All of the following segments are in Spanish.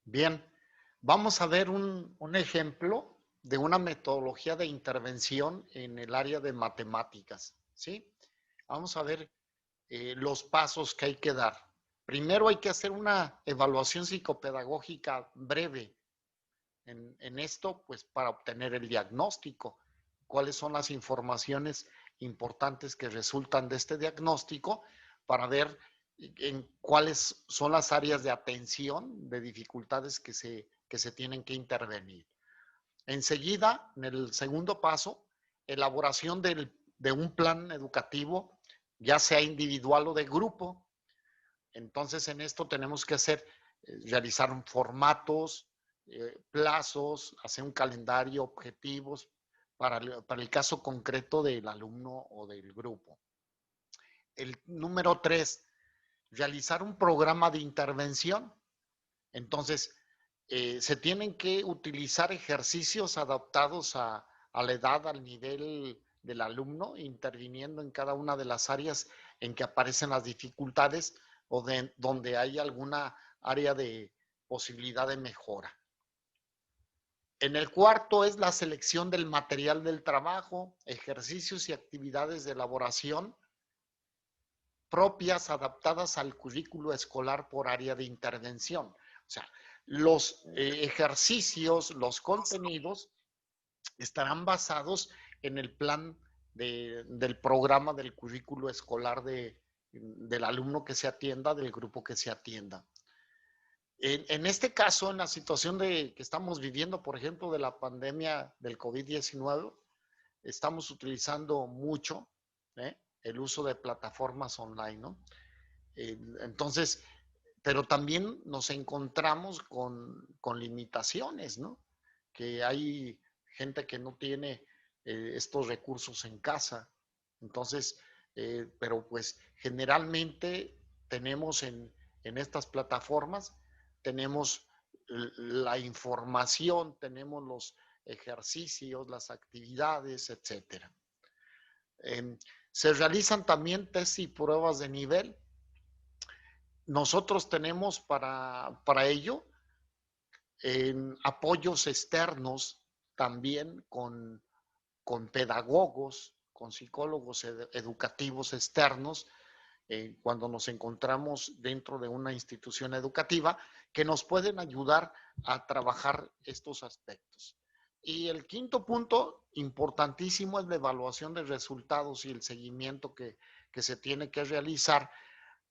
Bien, vamos a ver un ejemplo de una metodología de intervención en el área de matemáticas, ¿sí? Vamos a ver los pasos que hay que dar. Primero hay que hacer una evaluación psicopedagógica breve en esto, pues para obtener el diagnóstico, cuáles son las informaciones importantes que resultan de este diagnóstico para ver en cuáles son las áreas de atención, de dificultades que se tienen que intervenir. Enseguida, en el segundo paso, elaboración de un plan educativo, ya sea individual o de grupo. Entonces, en esto tenemos que realizar formatos, plazos, hacer un calendario, objetivos para el caso concreto del alumno o del grupo. El número 3, realizar un programa de intervención. Entonces, se tienen que utilizar ejercicios adaptados a la edad, al nivel del alumno, interviniendo en cada una de las áreas en que aparecen las dificultades o donde hay alguna área de posibilidad de mejora. En el cuarto es la selección del material del trabajo, ejercicios y actividades de elaboración propias, adaptadas al currículo escolar por área de intervención. O sea, los ejercicios, los contenidos estarán basados en el plan del programa del currículo escolar del alumno que se atienda, del grupo que se atienda. En este caso, en la situación que estamos viviendo, por ejemplo, de la pandemia del COVID-19, estamos utilizando mucho el uso de plataformas online, ¿no? Entonces, pero también nos encontramos con limitaciones, ¿no? Que hay gente que no tiene estos recursos en casa. Entonces, pero pues generalmente tenemos en estas plataformas, tenemos la información, tenemos los ejercicios, las actividades, etcétera. Se realizan también test y pruebas de nivel. Nosotros tenemos para ello apoyos externos también con pedagogos, con psicólogos educativos externos, cuando nos encontramos dentro de una institución educativa, que nos pueden ayudar a trabajar estos aspectos. Y el quinto punto importantísimo es la evaluación de resultados y el seguimiento que se tiene que realizar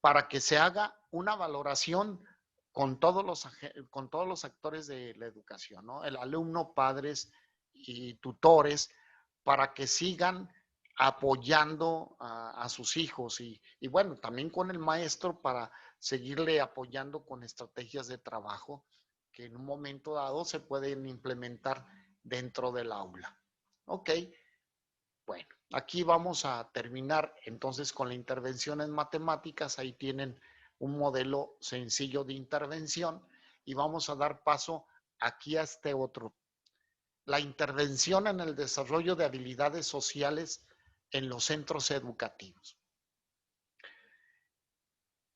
para que se haga una valoración con todos los actores de la educación, ¿no? El alumno, padres y tutores, para que sigan apoyando a sus hijos y bueno, también con el maestro para seguirle apoyando con estrategias de trabajo que en un momento dado se pueden implementar dentro del aula. Ok, bueno, aquí vamos a terminar entonces con la intervención en matemáticas. Ahí tienen un modelo sencillo de intervención y vamos a dar paso aquí a este otro. La intervención en el desarrollo de habilidades sociales en los centros educativos.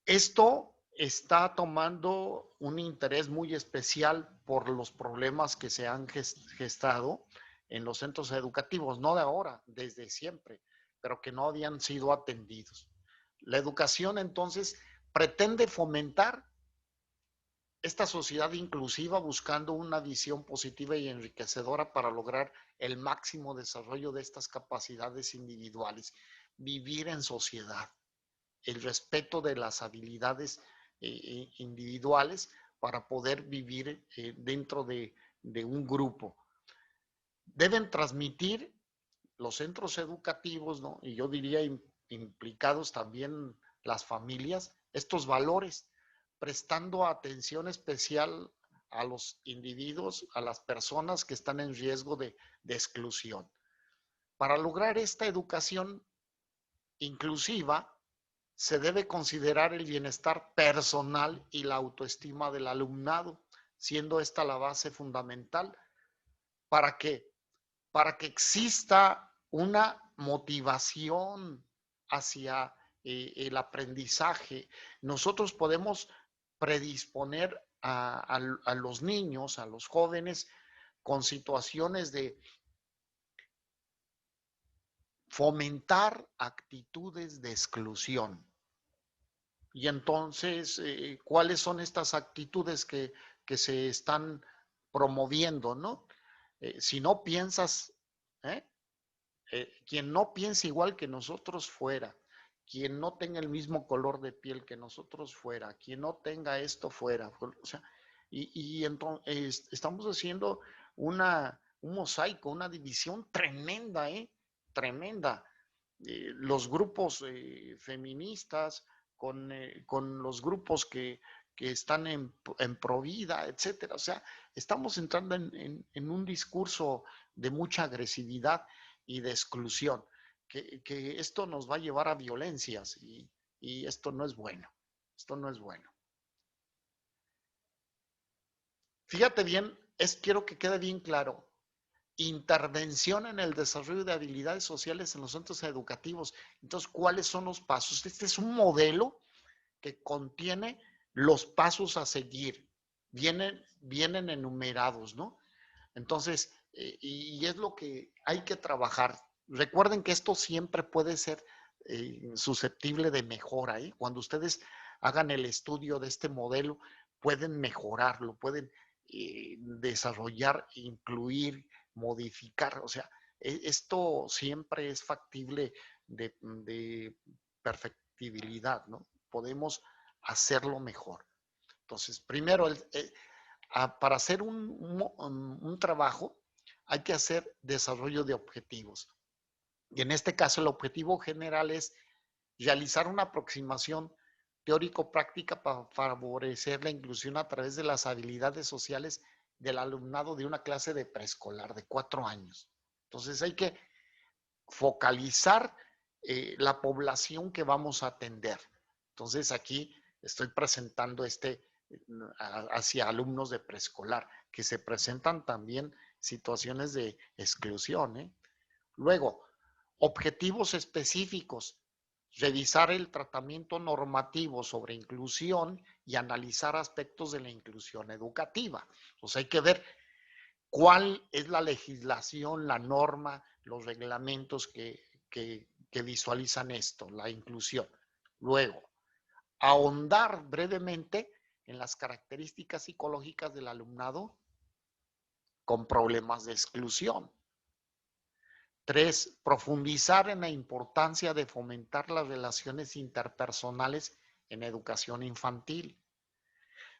Esto está tomando un interés muy especial por los problemas que se han gestado en los centros educativos, no de ahora, desde siempre, pero que no habían sido atendidos. La educación entonces pretende fomentar esta sociedad inclusiva buscando una visión positiva y enriquecedora para lograr el máximo desarrollo de estas capacidades individuales, vivir en sociedad, el respeto de las habilidades individuales para poder vivir dentro de un grupo. Deben transmitir los centros educativos, ¿no? Y yo diría implicados también las familias, estos valores, prestando atención especial a los individuos, a las personas que están en riesgo de exclusión. Para lograr esta educación inclusiva, se debe considerar el bienestar personal y la autoestima del alumnado, siendo esta la base fundamental para que, para que exista una motivación hacia el aprendizaje. Nosotros podemos predisponer a los niños, a los jóvenes, con situaciones de fomentar actitudes de exclusión. Y entonces, ¿cuáles son estas actitudes que se están promoviendo, no? Si no piensas, ¿eh? Quien no piensa igual que nosotros fuera, quien no tenga el mismo color de piel que nosotros fuera, quien no tenga esto fuera, o sea, y entonces estamos haciendo un mosaico, una división tremenda, tremenda. Los grupos feministas con los grupos que están en provida, etcétera. O sea, estamos entrando en un discurso de mucha agresividad y de exclusión, que esto nos va a llevar a violencias y esto no es bueno. Esto no es bueno. Fíjate bien, quiero que quede bien claro. Intervención en el desarrollo de habilidades sociales en los centros educativos. Entonces, ¿cuáles son los pasos? Este es un modelo que contiene los pasos a seguir. Vienen enumerados, ¿no? Entonces, y es lo que hay que trabajar. Recuerden que esto siempre puede ser susceptible de mejora, ¿eh? Cuando ustedes hagan el estudio de este modelo, pueden mejorarlo, pueden desarrollar, incluir, modificar. O sea, esto siempre es factible de perfectibilidad, ¿no? Podemos hacerlo mejor. Entonces, primero, para hacer un trabajo hay que hacer desarrollo de objetivos. Y en este caso el objetivo general es realizar una aproximación teórico-práctica para favorecer la inclusión a través de las habilidades sociales del alumnado de una clase de preescolar de 4 años. Entonces hay que focalizar la población que vamos a atender. Entonces aquí estoy presentando hacia alumnos de preescolar, que se presentan también situaciones de exclusión, ¿eh? Luego, objetivos específicos, revisar el tratamiento normativo sobre inclusión y analizar aspectos de la inclusión educativa. Entonces hay que ver cuál es la legislación, la norma, los reglamentos que visualizan esto, la inclusión. Luego, ahondar brevemente en las características psicológicas del alumnado con problemas de exclusión. 3, profundizar en la importancia de fomentar las relaciones interpersonales en educación infantil.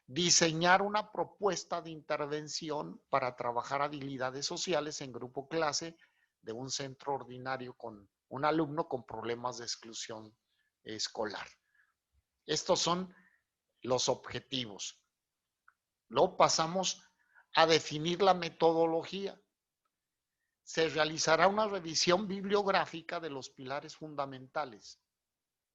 Diseñar una propuesta de intervención para trabajar habilidades sociales en grupo clase de un centro ordinario con un alumno con problemas de exclusión escolar. Estos son los objetivos. Luego pasamos a definir la metodología. Se realizará una revisión bibliográfica de los pilares fundamentales,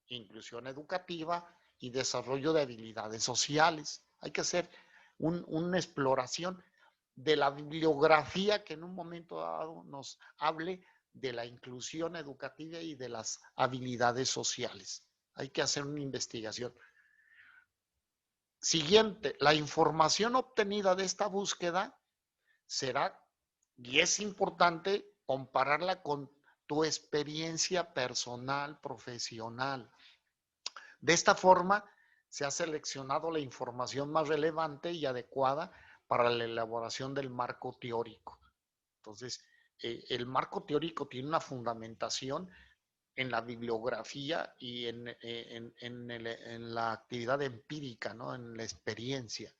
inclusión educativa y desarrollo de habilidades sociales. Hay que hacer una exploración de la bibliografía que en un momento dado nos hable de la inclusión educativa y de las habilidades sociales. Hay que hacer una investigación. Siguiente, la información obtenida de esta búsqueda será, y es importante compararla con tu experiencia personal, profesional. De esta forma, se ha seleccionado la información más relevante y adecuada para la elaboración del marco teórico. Entonces, el marco teórico tiene una fundamentación en la bibliografía y en la actividad empírica, ¿no? En la experiencia.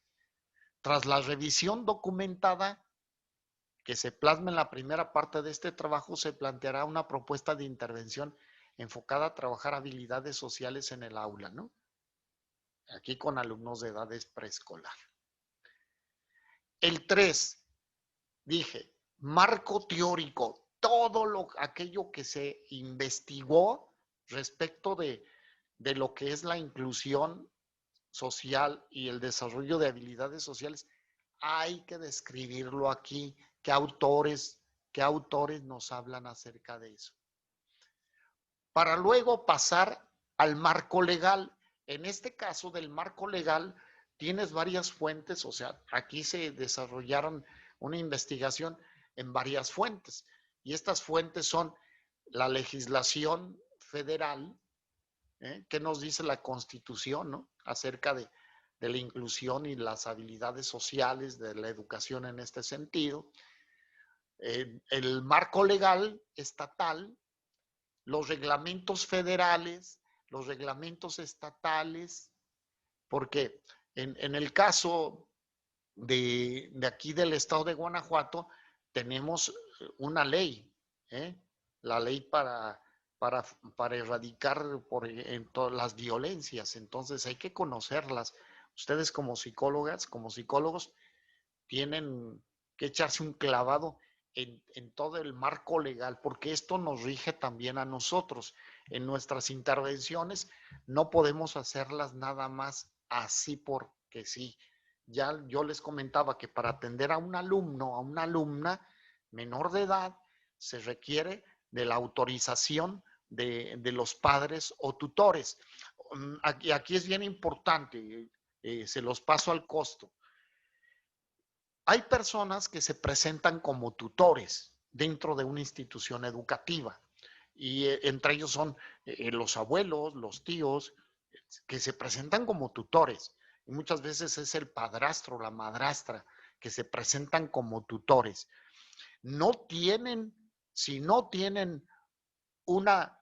Tras la revisión documentada que se plasma en la primera parte de este trabajo, se planteará una propuesta de intervención enfocada a trabajar habilidades sociales en el aula, ¿no? Aquí con alumnos de edades preescolar. El 3, dije, marco teórico, todo aquello que se investigó respecto de lo que es la inclusión social y el desarrollo de habilidades sociales, hay que describirlo aquí. ¿Qué autores nos hablan acerca de eso? Para luego pasar al marco legal. En este caso del marco legal, tienes varias fuentes, o sea, aquí se desarrollaron una investigación en varias fuentes. Y estas fuentes son la legislación federal, ¿qué nos dice la Constitución, ¿no? Acerca de la inclusión y las habilidades sociales de la educación en este sentido. El marco legal estatal, los reglamentos federales, los reglamentos estatales, porque en el caso de aquí del estado de Guanajuato tenemos una ley, ¿eh? La ley para erradicar en todas las violencias. Entonces hay que conocerlas. Ustedes como psicólogas, como psicólogos, tienen que echarse un clavado en todo el marco legal, porque esto nos rige también a nosotros. En nuestras intervenciones no podemos hacerlas nada más así porque sí. Ya yo les comentaba que para atender a un alumno, a una alumna menor de edad, se requiere de la autorización de los padres o tutores. Aquí es bien importante, se los paso al costo. Hay personas que se presentan como tutores dentro de una institución educativa y entre ellos son los abuelos, los tíos, que se presentan como tutores. Y muchas veces es el padrastro, la madrastra, que se presentan como tutores. No tienen, si no tienen una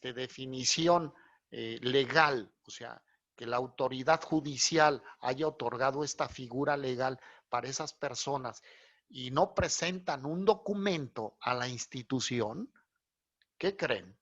definición legal, o sea, que la autoridad judicial haya otorgado esta figura legal para esas personas y no presentan un documento a la institución, ¿qué creen?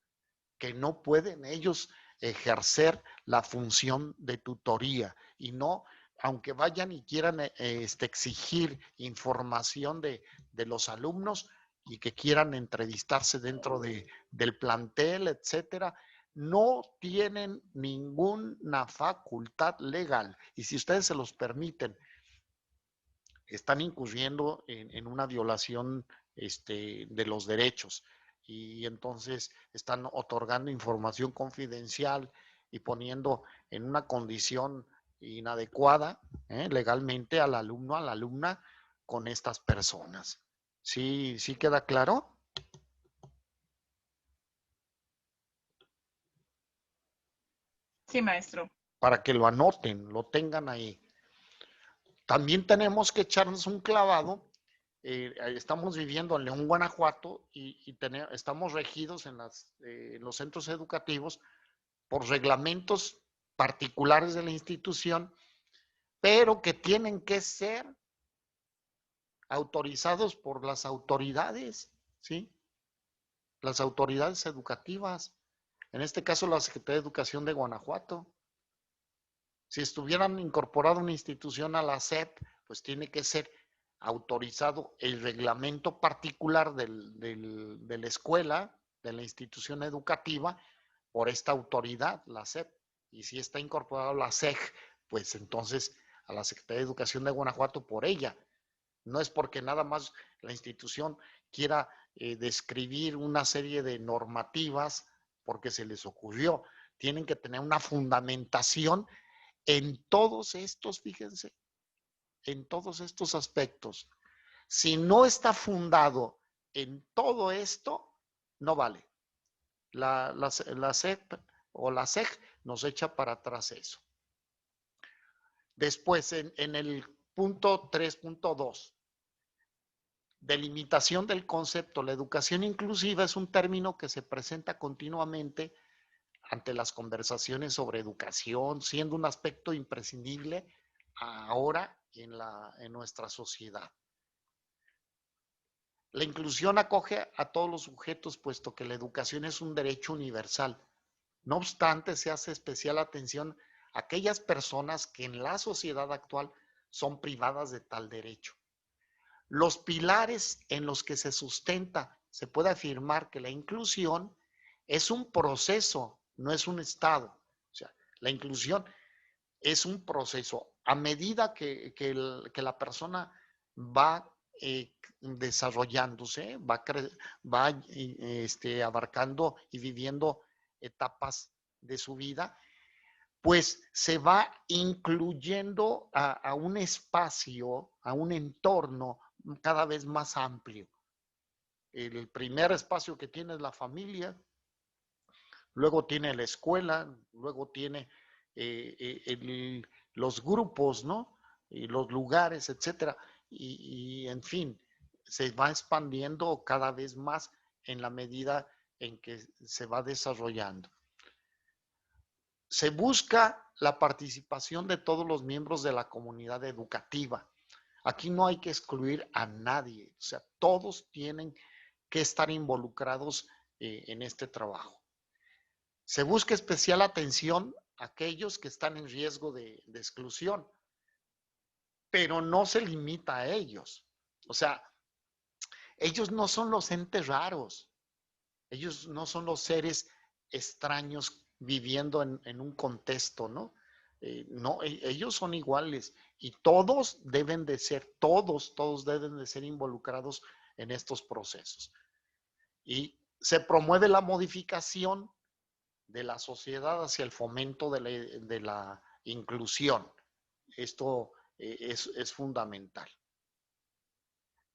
Que no pueden ellos ejercer la función de tutoría y no, aunque vayan y quieran exigir información de los alumnos y que quieran entrevistarse dentro del plantel, etcétera, no tienen ninguna facultad legal. Y si ustedes se los permiten, están incurriendo en una violación de los derechos y entonces están otorgando información confidencial y poniendo en una condición inadecuada legalmente al alumno, a la alumna con estas personas. ¿Sí, sí queda claro? Sí, maestro. Para que lo anoten, lo tengan ahí. También tenemos que echarnos un clavado. Estamos viviendo en León, Guanajuato, y estamos regidos en los centros educativos por reglamentos particulares de la institución, pero que tienen que ser autorizados por las autoridades, ¿sí? Las autoridades educativas. En este caso, la Secretaría de Educación de Guanajuato. Si estuvieran incorporado una institución a la SEP, pues tiene que ser autorizado el reglamento particular de la escuela, de la institución educativa, por esta autoridad, la SEP. Y si está incorporado la SEG, pues entonces a la Secretaría de Educación de Guanajuato por ella. No es porque nada más la institución quiera describir una serie de normativas porque se les ocurrió. Tienen que tener una fundamentación en todos estos, fíjense, en todos estos aspectos. Si no está fundado en todo esto, no vale. La SEP o la SEG nos echa para atrás eso. Después, en el punto 3.2, delimitación del concepto. La educación inclusiva es un término que se presenta continuamente ante las conversaciones sobre educación, siendo un aspecto imprescindible ahora en nuestra sociedad. La inclusión acoge a todos los sujetos, puesto que la educación es un derecho universal. No obstante, se hace especial atención a aquellas personas que en la sociedad actual son privadas de tal derecho. Los pilares en los que se sustenta, se puede afirmar que la inclusión es un proceso, no es un estado. O sea, la inclusión es un proceso. A medida que la persona va desarrollándose, va abarcando y viviendo etapas de su vida, pues se va incluyendo a un espacio, a un entorno cada vez más amplio. El primer espacio que tiene es la familia, luego tiene la escuela, luego tiene los grupos, ¿no? Y los lugares, etcétera. En fin, se va expandiendo cada vez más en la medida en que se va desarrollando. Se busca la participación de todos los miembros de la comunidad educativa. Aquí no hay que excluir a nadie, o sea, todos tienen que estar involucrados en este trabajo. Se busca especial atención a aquellos que están en riesgo de exclusión, pero no se limita a ellos. O sea, ellos no son los entes raros, ellos no son los seres extraños viviendo en un contexto, ¿no? No, ellos son iguales y todos deben de ser, todos deben de ser involucrados en estos procesos. Y se promueve la modificación de la sociedad hacia el fomento de la inclusión. Esto es fundamental.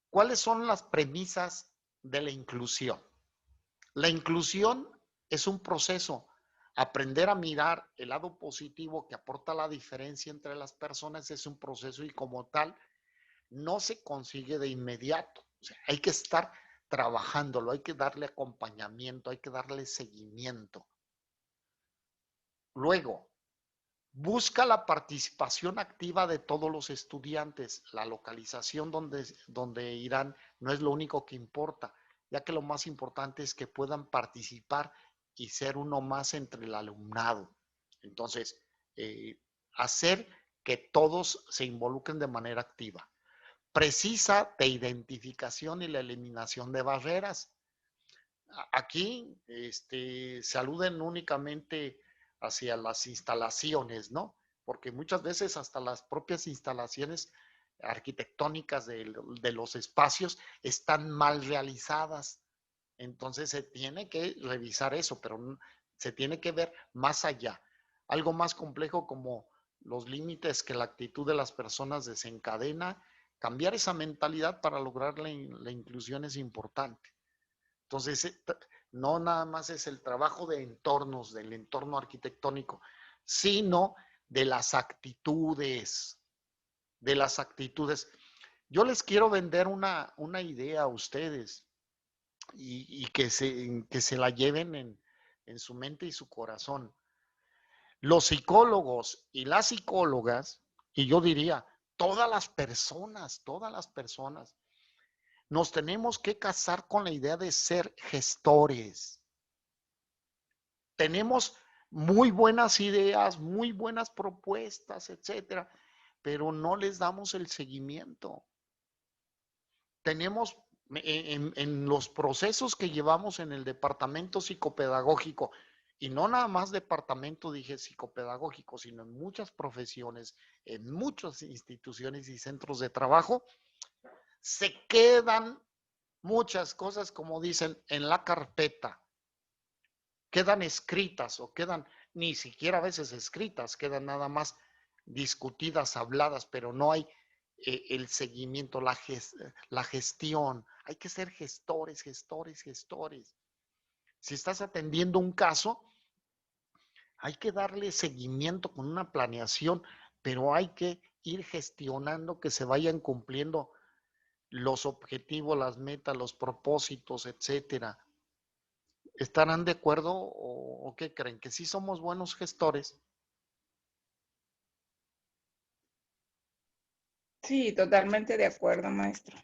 ¿Cuáles son las premisas de la inclusión? La inclusión es un proceso. Aprender a mirar el lado positivo que aporta la diferencia entre las personas es un proceso y como tal no se consigue de inmediato. O sea, hay que estar trabajándolo, hay que darle acompañamiento, hay que darle seguimiento. Luego, busca la participación activa de todos los estudiantes. La localización donde irán no es lo único que importa, ya que lo más importante es que puedan participar y ser uno más entre el alumnado. Entonces, hacer que todos se involucren de manera activa. Precisa de identificación y la eliminación de barreras. Aquí se aluden únicamente hacia las instalaciones, ¿no? Porque muchas veces hasta las propias instalaciones arquitectónicas de los espacios están mal realizadas. Entonces se tiene que revisar eso, pero se tiene que ver más allá. Algo más complejo como los límites que la actitud de las personas desencadena, cambiar esa mentalidad para lograr la inclusión es importante. Entonces, no nada más es el trabajo de entornos, del entorno arquitectónico, sino de las actitudes, de las actitudes. Yo les quiero vender una idea a ustedes y que se la lleven en su mente y su corazón. Los psicólogos y las psicólogas, y yo diría, todas las personas, nos tenemos que casar con la idea de ser gestores. Tenemos muy buenas ideas, muy buenas propuestas, etcétera, pero no les damos el seguimiento. Tenemos en los procesos que llevamos en el departamento psicopedagógico, y no nada más departamento, dije psicopedagógico, sino en muchas profesiones, en muchas instituciones y centros de trabajo, se quedan muchas cosas, como dicen, en la carpeta. Quedan escritas o quedan ni siquiera a veces escritas, quedan nada más discutidas, habladas, pero no hay el seguimiento, la gestión. Hay que ser gestores, gestores, gestores. Si estás atendiendo un caso, hay que darle seguimiento con una planeación, pero hay que ir gestionando que se vayan cumpliendo los objetivos, las metas, los propósitos, etcétera. ¿Estarán de acuerdo o qué creen? ¿Que sí somos buenos gestores? Sí, totalmente de acuerdo, maestro.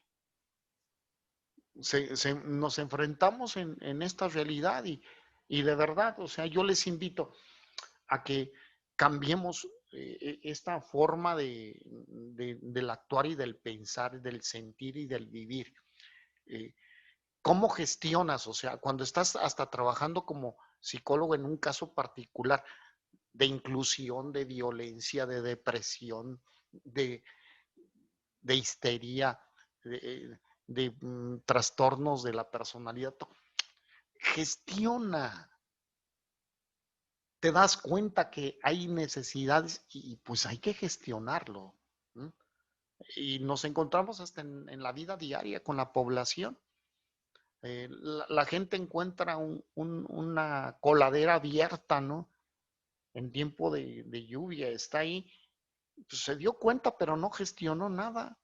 Nos enfrentamos en esta realidad y de verdad, o sea, yo les invito a que cambiemos esta forma del actuar y del pensar, del sentir y del vivir. Eh, ¿Cómo gestionas? O sea, cuando estás hasta trabajando como psicólogo en un caso particular de inclusión, de violencia, de depresión, de, de histeria, de trastornos de la personalidad, gestiona, te das cuenta que hay necesidades y pues hay que gestionarlo. ¿Mm? Y nos encontramos hasta en la vida diaria con la población. La gente encuentra una coladera abierta, ¿no? En tiempo de lluvia, está ahí, pues se dio cuenta, pero no gestionó nada.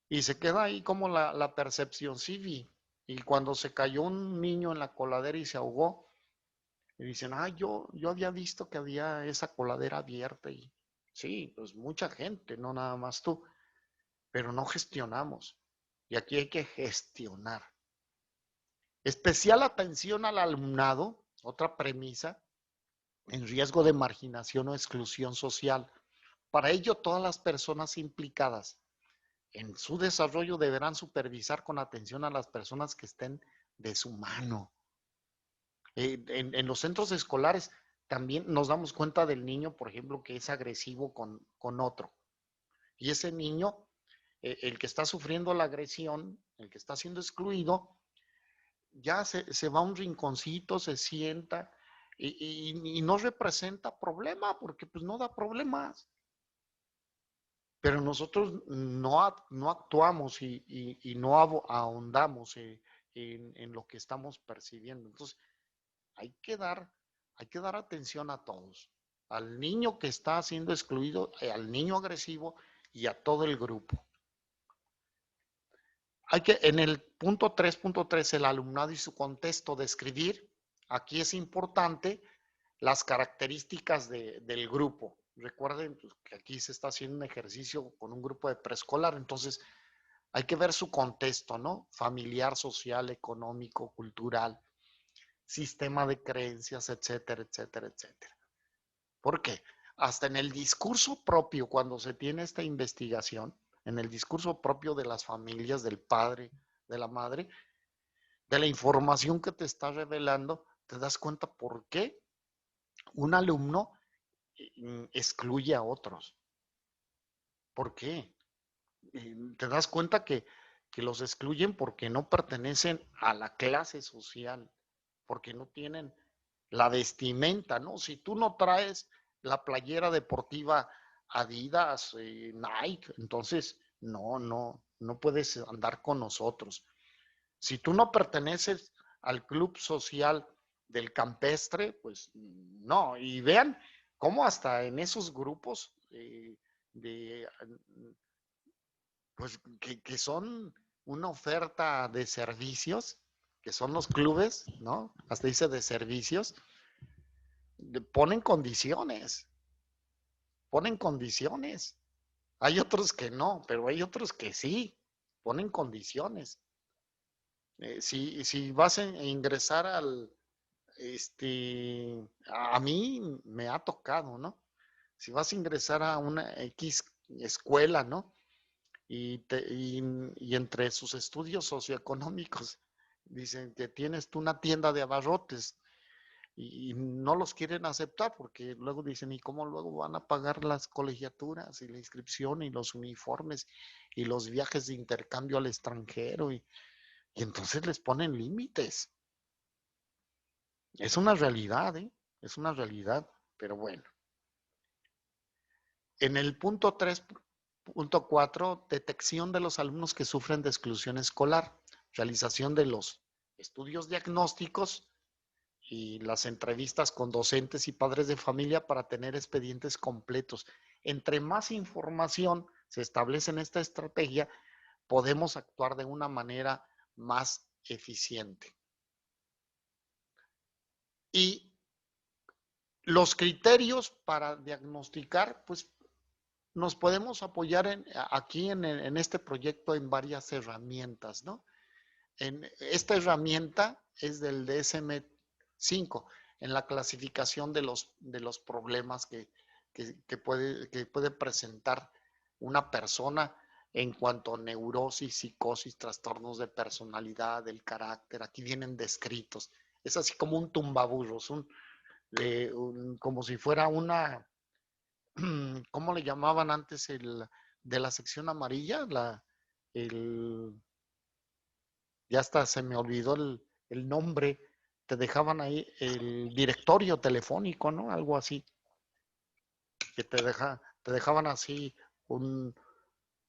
Y se queda ahí como la percepción, sí vi. Y cuando se cayó un niño en la coladera y se ahogó, y dicen, yo había visto que había esa coladera abierta. Y sí, pues mucha gente, no nada más tú, pero no gestionamos. Y aquí hay que gestionar. Especial atención al alumnado, otra premisa, en riesgo de marginación o exclusión social. Para ello, todas las personas implicadas en su desarrollo deberán supervisar con atención a las personas que estén de su mano. En los centros escolares también nos damos cuenta del niño, por ejemplo, que es agresivo con otro. Y ese niño, el que está sufriendo la agresión, el que está siendo excluido, ya se va a un rinconcito, se sienta y no representa problema porque pues no da problemas. Pero nosotros no actuamos y no ahondamos en lo que estamos percibiendo. Entonces, hay que dar, hay que dar atención a todos, al niño que está siendo excluido, al niño agresivo y a todo el grupo. Hay que, en el punto 3.3, el alumnado y su contexto, describir, aquí es importante las características del grupo. Recuerden pues, que aquí se está haciendo un ejercicio con un grupo de preescolar, entonces hay que ver su contexto, ¿no? Familiar, social, económico, cultural, sistema de creencias, etcétera, etcétera, etcétera. ¿Por qué? Hasta en el discurso propio, cuando se tiene esta investigación, en el discurso propio de las familias, del padre, de la madre, de la información que te está revelando, te das cuenta por qué un alumno excluye a otros. ¿Por qué? Te das cuenta que los excluyen porque no pertenecen a la clase social, porque no tienen la vestimenta, ¿no? Si tú no traes la playera deportiva Adidas, Nike, entonces no puedes andar con nosotros. Si tú no perteneces al club social del campestre, pues no. Y vean cómo hasta en esos grupos de pues que son una oferta de servicios, que son los clubes, ¿no? Hasta dice de servicios, ponen condiciones, ponen condiciones. Hay otros que no, pero hay otros que sí, ponen condiciones. Si vas a ingresar a mí me ha tocado, ¿no? Si vas a ingresar a una X escuela, ¿no? Y entre sus estudios socioeconómicos dicen que tienes tú una tienda de abarrotes y no los quieren aceptar porque luego dicen, ¿y cómo luego van a pagar las colegiaturas y la inscripción y los uniformes y los viajes de intercambio al extranjero? Y entonces les ponen límites. Es una realidad, ¿eh? Es una realidad, pero bueno. En el punto 3.4, detección de los alumnos que sufren de exclusión escolar, realización de los estudios diagnósticos y las entrevistas con docentes y padres de familia para tener expedientes completos. Entre más información se establece en esta estrategia, podemos actuar de una manera más eficiente. Y los criterios para diagnosticar, pues nos podemos apoyar aquí en este proyecto en varias herramientas, ¿no? Esta herramienta es del DSM-5, en la clasificación de los problemas que puede presentar una persona en cuanto a neurosis, psicosis, trastornos de personalidad, del carácter. Aquí vienen descritos. Es así como un tumbaburros, como si fuera ¿cómo le llamaban antes de la sección amarilla? El, ya hasta se me olvidó el nombre, te dejaban ahí el directorio telefónico, ¿no? Algo así, que te dejaban así un,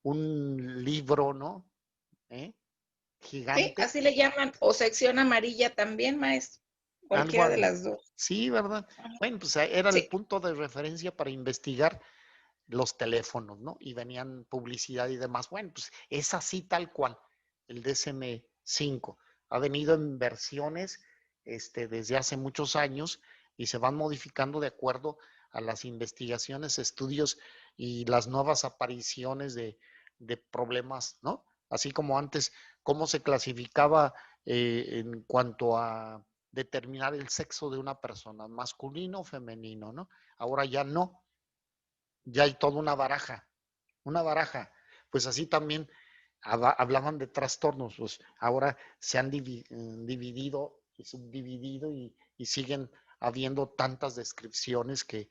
un libro, ¿no? ¿Eh? Sí, Gigante, así le llaman, o sección amarilla también, maestro. algo, Cualquiera de las dos. sí, ¿verdad? Ajá. Bueno, pues era el Sí, punto de referencia para investigar los teléfonos, ¿no? Y venían publicidad y demás. Bueno, pues es así tal cual, el DSM-5. Ha venido en versiones desde hace muchos años y se van modificando de acuerdo a las investigaciones, estudios y las nuevas apariciones de problemas, ¿no? Así como antes, cómo se clasificaba en cuanto a determinar el sexo de una persona, masculino o femenino, ¿no? Ahora ya no, ya hay toda una baraja, una baraja. Pues así también hablaban de trastornos, pues ahora se han dividido y subdividido y siguen habiendo tantas descripciones que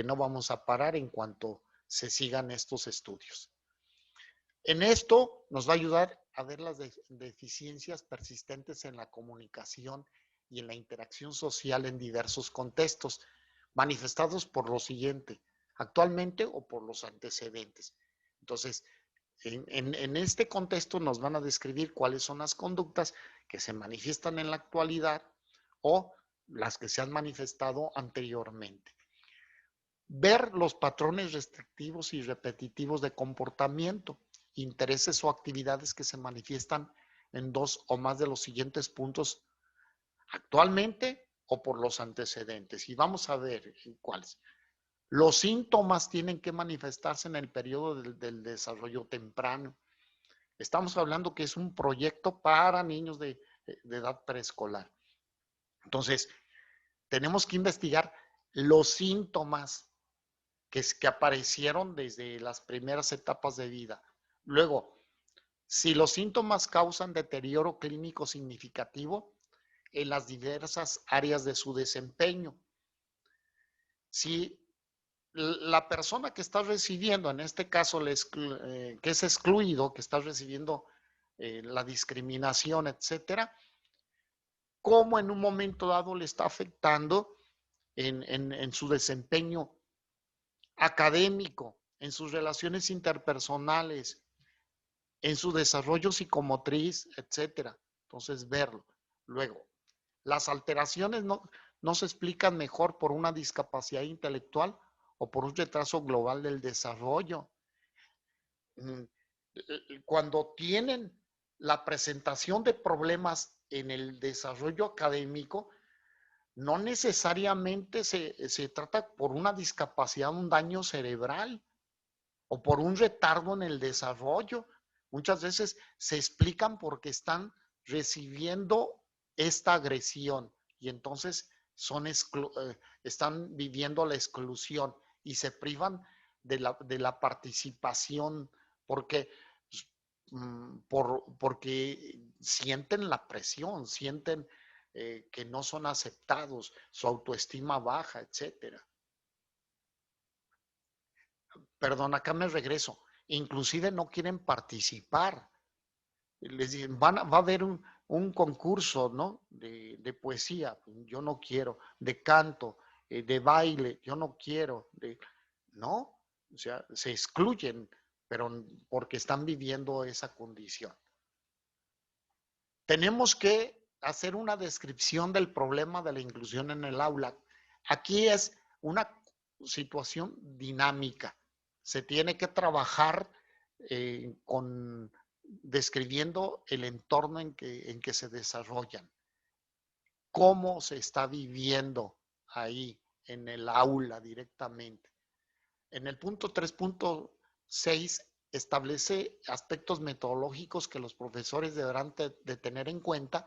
no vamos a parar en cuanto se sigan estos estudios. En esto nos va a ayudar a ver las deficiencias persistentes en la comunicación y en la interacción social en diversos contextos, manifestados por lo siguiente, actualmente o por los antecedentes. Entonces, en este contexto nos van a describir cuáles son las conductas que se manifiestan en la actualidad o las que se han manifestado anteriormente. Ver los patrones restrictivos y repetitivos de comportamiento, intereses o actividades que se manifiestan en dos o más de los siguientes puntos actualmente o por los antecedentes. Y vamos a ver cuáles. Los síntomas tienen que manifestarse en el periodo del desarrollo temprano. Estamos hablando que es un proyecto para niños de edad preescolar. Entonces, tenemos que investigar los síntomas que aparecieron desde las primeras etapas de vida. Luego, si los síntomas causan deterioro clínico significativo en las diversas áreas de su desempeño. Si la persona que está recibiendo, en este caso, que es excluido, que está recibiendo la discriminación, etcétera, cómo en un momento dado le está afectando en su desempeño académico, en sus relaciones interpersonales, en su desarrollo psicomotriz, etcétera. Entonces, verlo. Luego, las alteraciones no se explican mejor por una discapacidad intelectual o por un retraso global del desarrollo. Cuando tienen la presentación de problemas en el desarrollo académico, no necesariamente se trata por una discapacidad, un daño cerebral o por un retardo en el desarrollo. Muchas veces se explican porque están recibiendo esta agresión y entonces están viviendo la exclusión y se privan de la participación porque, porque sienten la presión, sienten que no son aceptados, su autoestima baja, etcétera. Perdón, acá me regreso. Inclusive no quieren participar. Les dicen, va a haber un concurso, ¿no? De poesía, yo no quiero, de canto, de baile, yo no quiero, no, o sea, se excluyen, pero porque están viviendo esa condición. Tenemos que hacer una descripción del problema de la inclusión en el aula. Aquí es una situación dinámica. Se tiene que trabajar describiendo el entorno en que se desarrollan, cómo se está viviendo ahí en el aula directamente. En el punto 3.6 establece aspectos metodológicos que los profesores deberán de tener en cuenta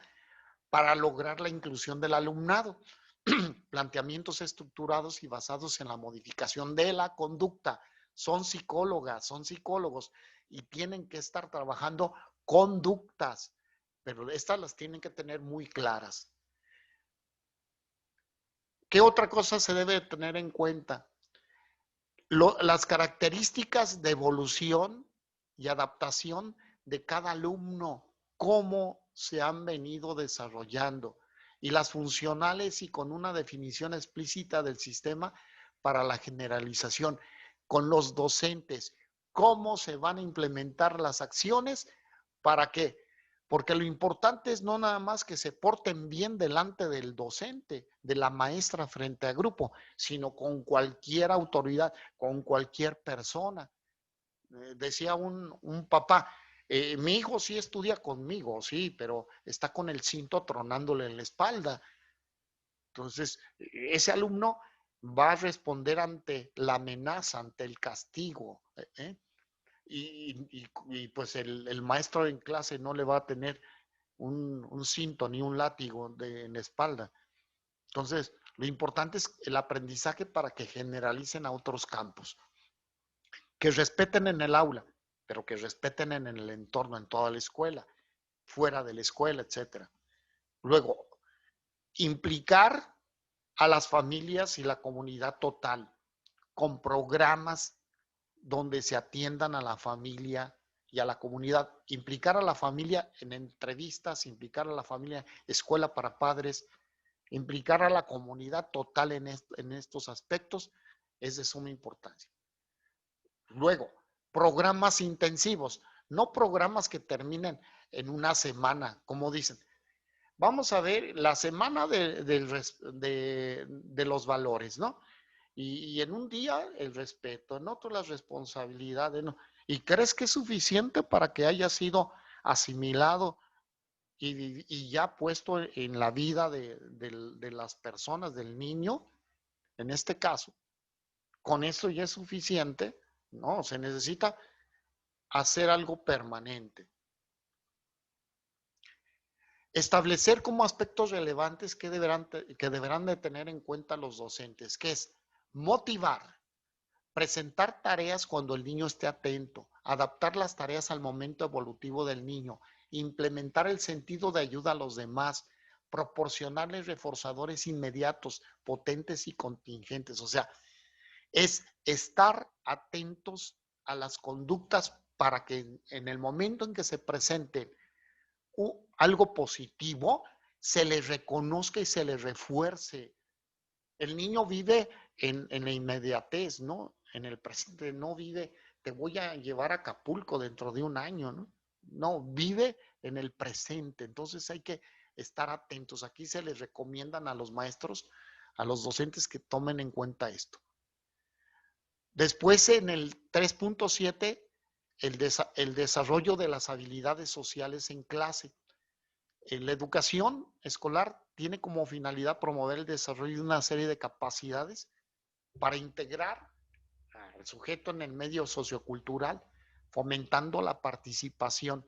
para lograr la inclusión del alumnado. Planteamientos estructurados y basados en la modificación de la conducta. Son psicólogas, son psicólogos y tienen que estar trabajando conductas, pero estas las tienen que tener muy claras. ¿Qué otra cosa se debe tener en cuenta? Las características de evolución y adaptación de cada alumno, cómo se han venido desarrollando. y las funcionales y con una definición explícita del sistema para la generalización con los docentes. ¿Cómo se van a implementar las acciones? ¿Para qué? Porque lo importante es no nada más que se porten bien delante del docente, de la maestra frente al grupo, sino con cualquier autoridad, con cualquier persona. Decía un papá, mi hijo sí estudia conmigo, sí, pero está con el cinto tronándole en la espalda. Entonces, ese alumno va a responder ante la amenaza, ante el castigo. Y pues el maestro en clase no le va a tener un cinto ni un látigo en la espalda. Entonces, lo importante es el aprendizaje para que generalicen a otros campos, que respeten en el aula, pero que respeten en el entorno, en toda la escuela, fuera de la escuela, etcétera. Luego, implicar a las familias y la comunidad total con programas donde se atiendan a la familia y a la comunidad. Implicar a la familia en entrevistas, implicar a la familia escuela para padres, implicar a la comunidad total en estos aspectos es de suma importancia. Luego, programas intensivos, no programas que terminen en una semana, como dicen. Vamos a ver la semana de los valores, ¿no? Y en un día el respeto, en otro las responsabilidades, ¿no? ¿Y crees que es suficiente para que haya sido asimilado y ya puesto en la vida de las personas, del niño? En este caso, con eso ya es suficiente, ¿no? Se necesita hacer algo permanente. Establecer como aspectos relevantes que deberán de tener en cuenta los docentes, que es motivar, presentar tareas cuando el niño esté atento, adaptar las tareas al momento evolutivo del niño, implementar el sentido de ayuda a los demás, proporcionarles reforzadores inmediatos, potentes y contingentes. O sea, es estar atentos a las conductas para que en el momento en que se presente algo positivo, se le reconozca y se le refuerce. El niño vive en la inmediatez, ¿no? En el presente, no vive, te voy a llevar a Acapulco dentro de un año, ¿no? No, vive en el presente. Entonces hay que estar atentos. Aquí se les recomiendan a los maestros, a los docentes que tomen en cuenta esto. Después en el 3.7, el desarrollo de las habilidades sociales en clase. La educación escolar tiene como finalidad promover el desarrollo de una serie de capacidades para integrar al sujeto en el medio sociocultural, fomentando la participación.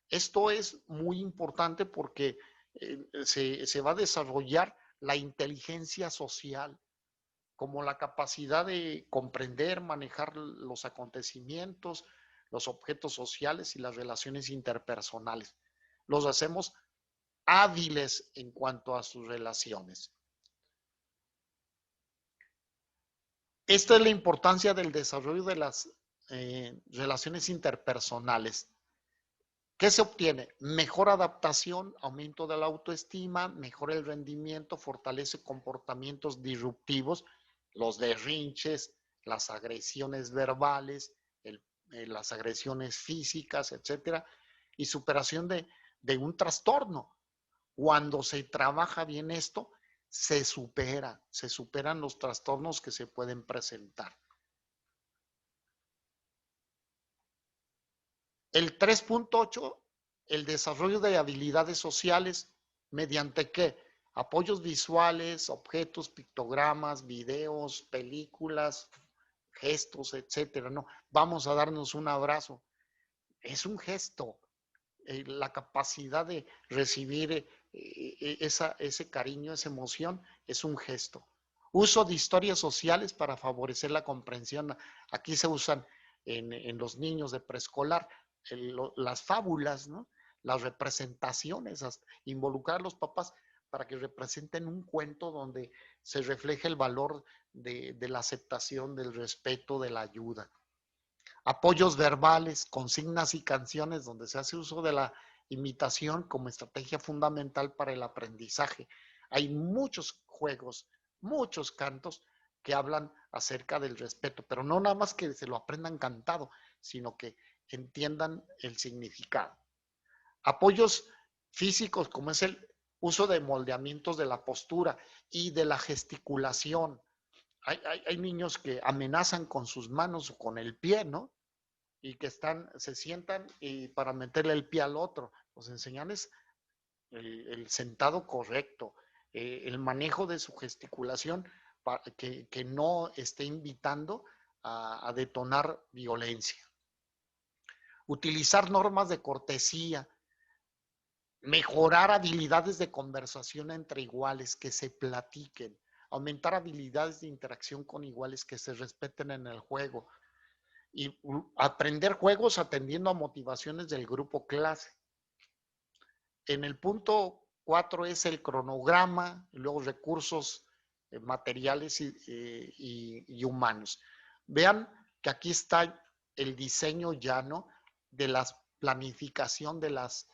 Esto es muy importante porque se va a desarrollar la inteligencia social, como la capacidad de comprender, manejar los acontecimientos, los objetos sociales y las relaciones interpersonales. Los hacemos hábiles en cuanto a sus relaciones. Esta es la importancia del desarrollo de las relaciones interpersonales. ¿Qué se obtiene? Mejor adaptación, aumento de la autoestima, mejora el rendimiento, fortalece comportamientos disruptivos, los berrinches, las agresiones verbales, las agresiones físicas, etcétera, y superación de un trastorno. Cuando se trabaja bien esto, se superan los trastornos que se pueden presentar. El 3.8, el desarrollo de habilidades sociales, ¿mediante qué? Apoyos visuales, objetos, pictogramas, videos, películas, gestos, etcétera. No, vamos a darnos un abrazo. Es un gesto. La capacidad de recibir ese cariño, esa emoción, es un gesto. Uso de historias sociales para favorecer la comprensión. Aquí se usan en los niños de preescolar las fábulas, ¿no? Las representaciones, involucrar a los papás para que representen un cuento donde se refleje el valor de la aceptación, del respeto, de la ayuda. Apoyos verbales, consignas y canciones donde se hace uso de la imitación como estrategia fundamental para el aprendizaje. Hay muchos juegos, muchos cantos que hablan acerca del respeto, pero no nada más que se lo aprendan cantado, sino que entiendan el significado. Apoyos físicos como es el uso de moldeamientos de la postura y de la gesticulación. Hay niños que amenazan con sus manos o con el pie, ¿no? Y que se sientan y para meterle el pie al otro. Pues enseñarles el sentado correcto, el manejo de su gesticulación para que no esté invitando a detonar violencia. Utilizar normas de cortesía, mejorar habilidades de conversación entre iguales, que se platiquen, aumentar habilidades de interacción con iguales, que se respeten en el juego y aprender juegos atendiendo a motivaciones del grupo clase. En el punto 4 es el cronograma, y luego recursos materiales y humanos. Vean que aquí está el diseño llano de la planificación de las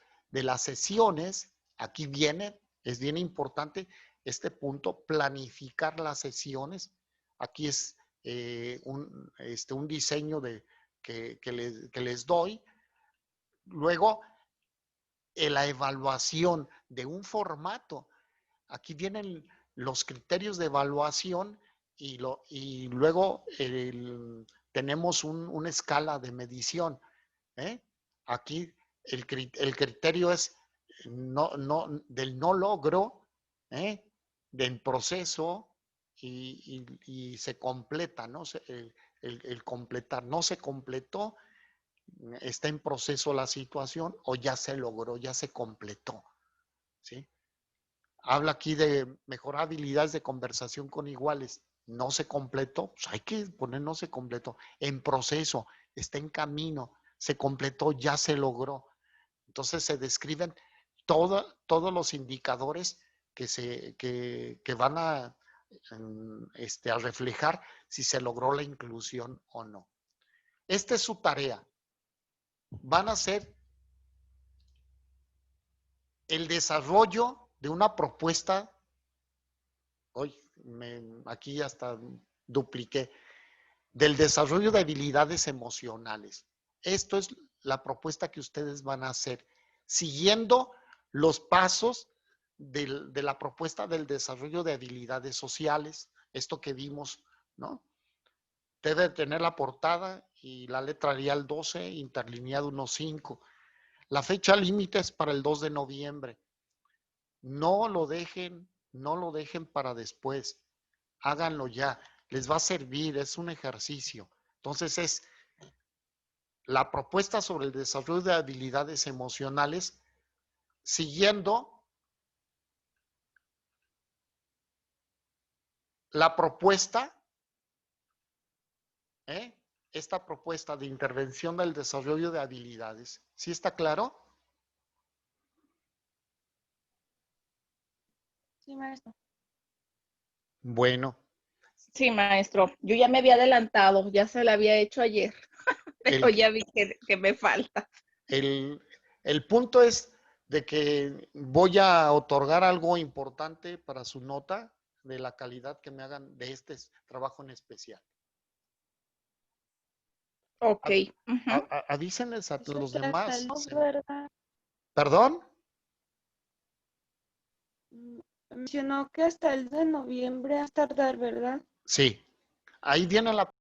sesiones. Aquí viene, es bien importante este punto, planificar las sesiones. Aquí es un diseño que les doy. Luego, la evaluación de un formato. Aquí vienen los criterios de evaluación y luego tenemos una escala de medición. Aquí el criterio es del no logro, del proceso y se completa, ¿no? El completar. No se completó, está en proceso la situación o ya se logró, ya se completó, ¿sí? Habla aquí de mejorar habilidades de conversación con iguales. No se completó, pues hay que poner no se completó. En proceso, está en camino, se completó, ya se logró. Entonces se describen todos los indicadores que van a reflejar si se logró la inclusión o no. Esta es su tarea. Van a hacer el desarrollo de una propuesta. Hoy aquí hasta dupliqué. Del desarrollo de habilidades emocionales. Esto es la propuesta que ustedes van a hacer, siguiendo los pasos de la propuesta del desarrollo de habilidades sociales. Esto que vimos, ¿no? Debe tener la portada y la letra Arial 12, interlineado 1.5. La fecha límite es para el 2 de noviembre. No lo dejen para después. Háganlo ya. Les va a servir, es un ejercicio. Entonces es la propuesta sobre el desarrollo de habilidades emocionales siguiendo la propuesta, esta propuesta de intervención del desarrollo de habilidades. ¿Sí está claro? Sí, maestro. Bueno. Sí, maestro. Yo ya me había adelantado, ya se la había hecho ayer, pero ya vi que me falta. El punto es de que voy a otorgar algo importante para su nota de la calidad que me hagan de este trabajo en especial. Ok. Avísenles a los Hasta demás. el 2, ¿verdad? ¿Perdón? Mencionó que hasta el 2 de noviembre a tardar, ¿verdad? Sí. Ahí viene la